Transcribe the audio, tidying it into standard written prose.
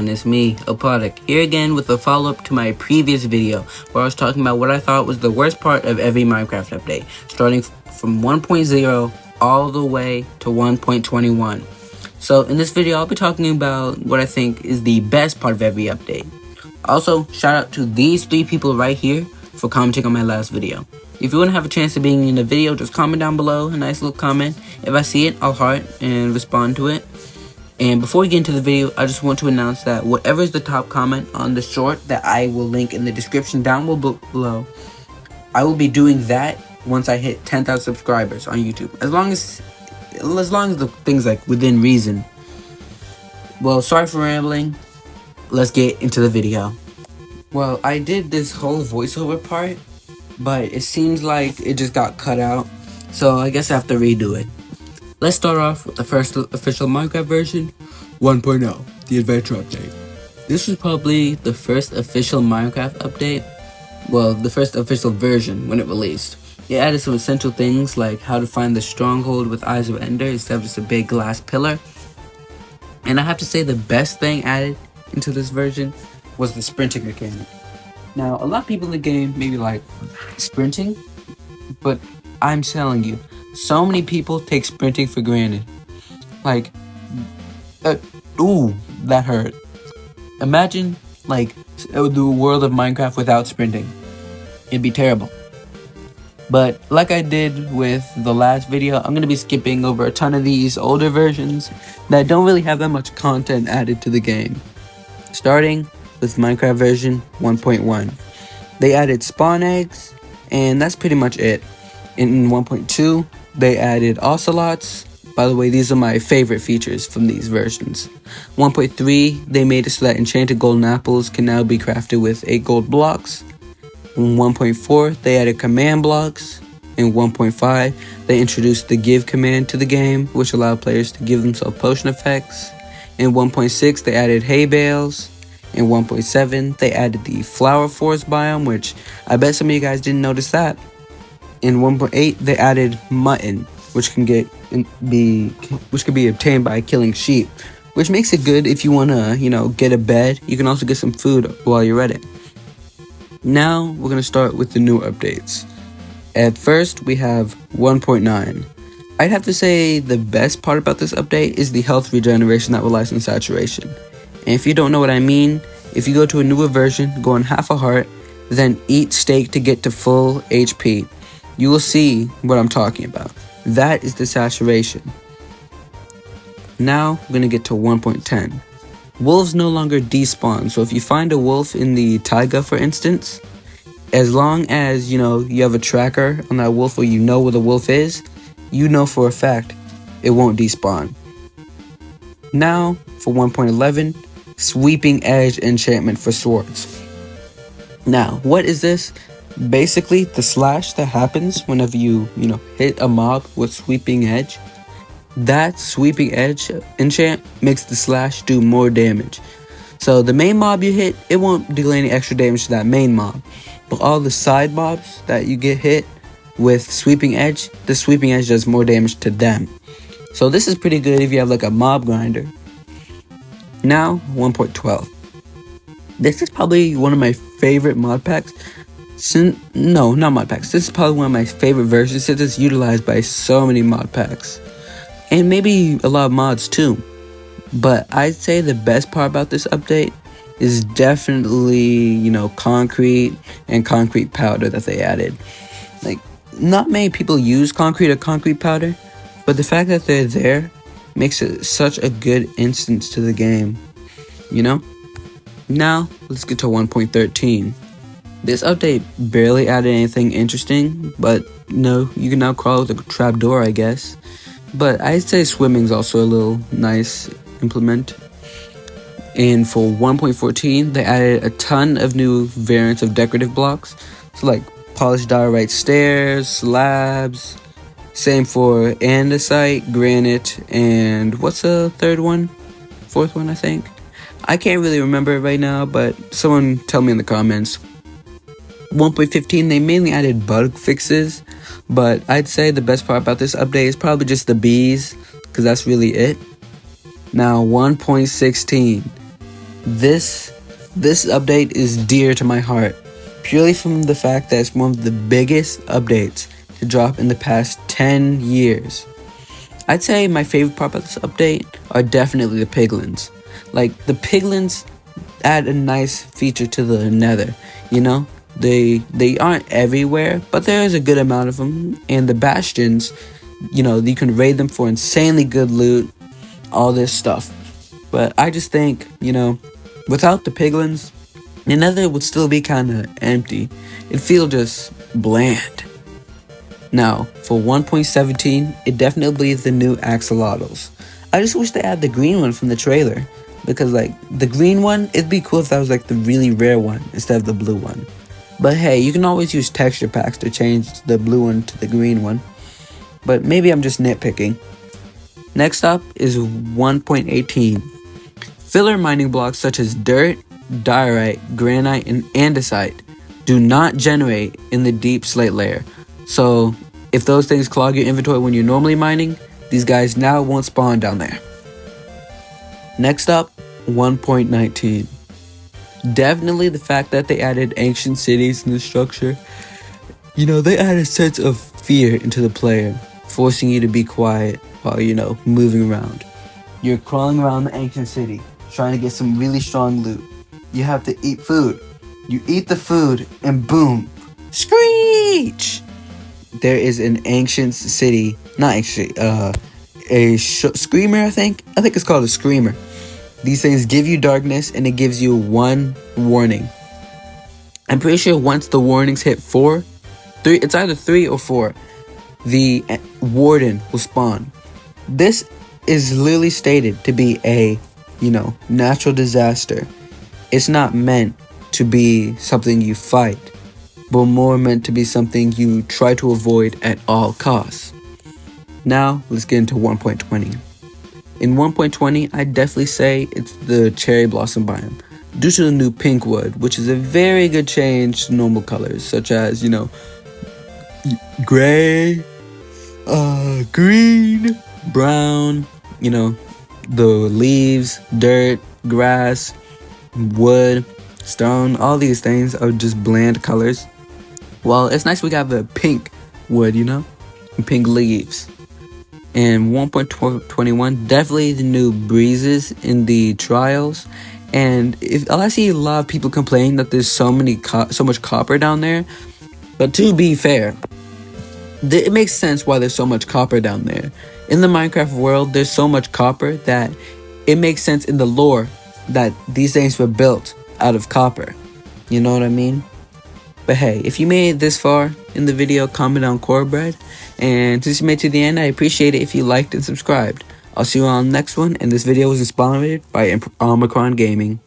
everyone, it's me, Opodic, here again with a follow-up to my previous video where I was talking about what I thought was the worst part of every Minecraft update, starting from 1.0 all the way to 1.21. So in this video, I'll be talking about what I think is the best part of every update. Also, shout out to these 3 people right here for commenting on my last video. If you want to have a chance of being in the video, just comment down below, a nice little comment. If I see it, I'll heart and respond to it. And before we get into the video, I just want to announce that whatever is the top comment on the short that I will link in the description down below, I will be doing that once I hit 10,000 subscribers on YouTube. As long as the things like within reason. Well, sorry for rambling. Let's get into the video. Well, I did this whole voiceover part, but it seems like it just got cut out. So I guess I have to redo it. Let's start off with the first official Minecraft version, 1.0, the adventure update. This was probably the first official Minecraft update, well, the first official version when it released. It added some essential things like how to find the stronghold with Eyes of Ender instead of just a big glass pillar. And I have to say the best thing added into this version was the sprinting mechanic. Now, a lot of people in the game maybe like sprinting, but I'm telling you, so many people take sprinting for granted. Like, ooh, that hurt. Imagine, like, the world of Minecraft without sprinting. It'd be terrible. But, like I did with the last video, I'm going to be skipping over a ton of these older versions that don't really have that much content added to the game. Starting with Minecraft version 1.1. They added spawn eggs, and that's pretty much it. In 1.2, they added ocelots. By the way, these are my favorite features from these versions. 1.3, they made it so that enchanted golden apples can now be crafted with 8 gold blocks. In 1.4, they added command blocks. In 1.5, they introduced the give command to the game, which allowed players to give themselves potion effects. In 1.6, they added hay bales. In 1.7, they added the flower forest biome, which I bet some of you guys didn't notice that. In 1.8, they added mutton, which can be obtained by killing sheep, which makes it good if you want to, get a bed. You can also get some food while you're at it. Now, we're going to start with the new updates. At first, we have 1.9. I'd have to say the best part about this update is the health regeneration that relies on saturation. And if you don't know what I mean, if you go to a newer version, go on half a heart, then eat steak to get to full HP, you will see what I'm talking about. That is the saturation. Now, we're going to get to 1.10. Wolves no longer despawn, so if you find a wolf in the taiga, for instance, as long as, you have a tracker on that wolf or you know where the wolf is, you know for a fact it won't despawn. Now, for 1.11, sweeping edge enchantment for swords. Now, what is this? Basically, the slash that happens whenever you hit a mob with sweeping edge, that sweeping edge enchant makes the slash do more damage. So the main mob you hit, it won't deal any extra damage to that main mob. But all the side mobs that you get hit with sweeping edge, the sweeping edge does more damage to them. So this is pretty good if you have like a mob grinder. Now, 1.12. This is probably one of my favorite mod packs. No, not mod packs. This is probably one of my favorite versions since it's utilized by so many mod packs. And maybe a lot of mods too. But I'd say the best part about this update is definitely, concrete and concrete powder that they added. Like, not many people use concrete or concrete powder, but the fact that they're there makes it such a good instance to the game, Now, let's get to 1.13. This update barely added anything interesting, but you can now crawl with a trapdoor, I guess. But I'd say swimming's also a little nice implement. And for 1.14, they added a ton of new variants of decorative blocks. So like polished diorite stairs, slabs. Same for andesite, granite, and what's the third one? Fourth one, I think. I can't really remember it right now, but someone tell me in the comments. 1.15, they mainly added bug fixes, but I'd say the best part about this update is probably just the bees, because that's really it. Now, 1.16. This update is dear to my heart, purely from the fact that it's one of the biggest updates to drop in the past 10 years. I'd say my favorite part about this update are definitely the piglins. Like, the piglins add a nice feature to the nether, you know? They aren't everywhere, but there is a good amount of them. And the bastions, you know, you can raid them for insanely good loot, all this stuff. But I just think, you know, without the piglins, the nether would still be kind of empty. It'd feel just bland. Now, for 1.17, it definitely is the new axolotls. I just wish they had the green one from the trailer. Because, like, the green one, it'd be cool if that was, like, the really rare one instead of the blue one. But hey, you can always use texture packs to change the blue one to the green one. But maybe I'm just nitpicking. Next up is 1.18. Filler mining blocks such as dirt, diorite, granite, and andesite do not generate in the deep slate layer. So if those things clog your inventory when you're normally mining, these guys now won't spawn down there. Next up, 1.19. Definitely the fact that they added ancient cities in the structure. You know, they add a sense of fear into the player, forcing you to be quiet while, you know, moving around. You're crawling around the ancient city, trying to get some really strong loot. You have to eat food. You eat the food, and boom, screech! There is an ancient city, not ancient, screamer, I think it's called a screamer. These things give you darkness, and it gives you one warning. I'm pretty sure once the warnings hit 3, it's either 3 or 4, the warden will spawn. This is literally stated to be a, you know, natural disaster. It's not meant to be something you fight, but more meant to be something you try to avoid at all costs. Now, let's get into 1.20. In 1.20, I'd definitely say it's the cherry blossom biome, due to the new pink wood, which is a very good change to normal colors, such as, you know, gray, green, brown, you know, the leaves, dirt, grass, wood, stone, all these things are just bland colors. Well, it's nice we got the pink wood, you know, and pink leaves. And 1.21, definitely the new breezes in the trials. And I see a lot of people complaining that there's so much copper down there. But to be fair, it makes sense why there's so much copper down there. In the Minecraft world, there's so much copper that it makes sense in the lore that these things were built out of copper. You know what I mean? But hey, if you made it this far in the video, comment on Corebread. And since you made it to the end, I appreciate it if you liked and subscribed. I'll see you on the next one, and this video was inspired by Omicron Gaming.